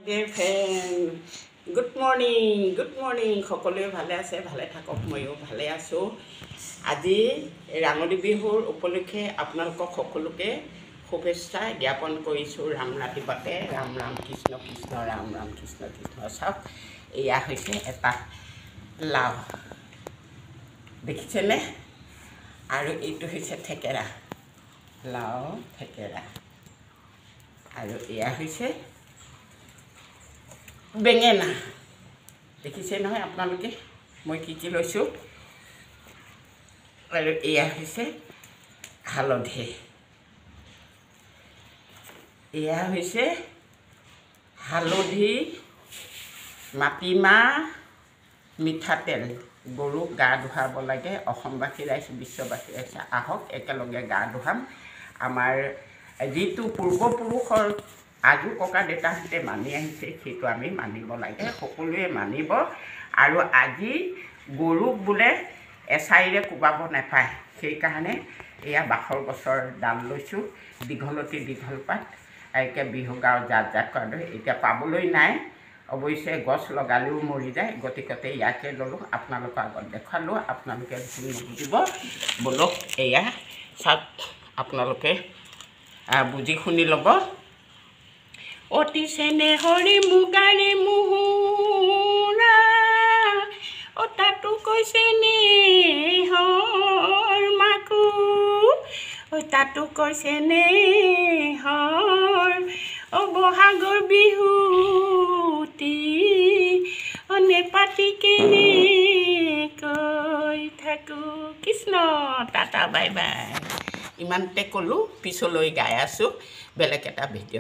Dear friend, good morning. সকলোৱে ভালে আছে, ভালে থাকক, ময়ো ভালে আছোঁ। আজি ৰাঙলী বিহুৰ উপলক্ষে আপোনালোকক সকলোকে শুভেচ্ছা জ্ঞাপন কৰিছোঁ। ৰাম ৰাতিপুৱাতে ৰাম ৰাম কৃষ্ণ কৃষ্ণ ৰাম ৰাম কৃষ্ণ কৃষ্ণ। চাওক, এয়া হৈছে এটা লাও, দেখিছেনে? আৰু এইটো হৈছে থেকেৰা, লাও থেকেৰা। আৰু এয়া হৈছে বেঙেনা, দেখিছে নহয় আপোনালোকে মই কি লৈছোঁ। আৰু এয়া হৈছে হালধি, এয়া হৈছে হালধি, মাটিমাহ, মিঠাতেল। গৰুক গা ধুৱাব লাগে। অসমবাসী ৰাইজ, বিশ্ববাসী ৰাইজ আহক একেলগে গা ধুৱাম। আমাৰ যিটো পূৰ্বপুৰুষৰ আজু ককা দেউতাহঁতে মানি আহিছে, সেইটো আমি মানিব লাগে, সকলোৱে মানিব। আৰু আজি গৰুক বোলে এছাৰিৰে কোবাব নাপায়, সেইকাৰণে এয়া বাখৰ গছৰ ডাল লৈছোঁ, দীঘলতি দীঘল পাত, একে বিহু গাঁও জাত জাত কৰালৈ এতিয়া পাবলৈ নাই। অৱশ্যে গছ লগালেও মৰি যায়, গতিকতে ইয়াকে ল'লোঁ, আপোনালোকৰ আগত দেখুৱালোঁ। আপোনালোকে নুবুজিব, বোলক এয়া চাওক, আপোনালোকে বুজি শুনি ল'ব। অতি চেনেহৰি মুগাৰে মুহুৰা, অ তাতো কৈছে নেহৰ মাকো, ঐ তাতো কৈছে নেহৰ, অ বহাগৰ বিহুটি নেপাতি কেনেকৈ থাকোঁ। Krishna, tata bye bye. ইমানতে ক'লোঁ, পিছলৈ গাই আছোঁ বেলেগ এটা ভিডিঅ'ত।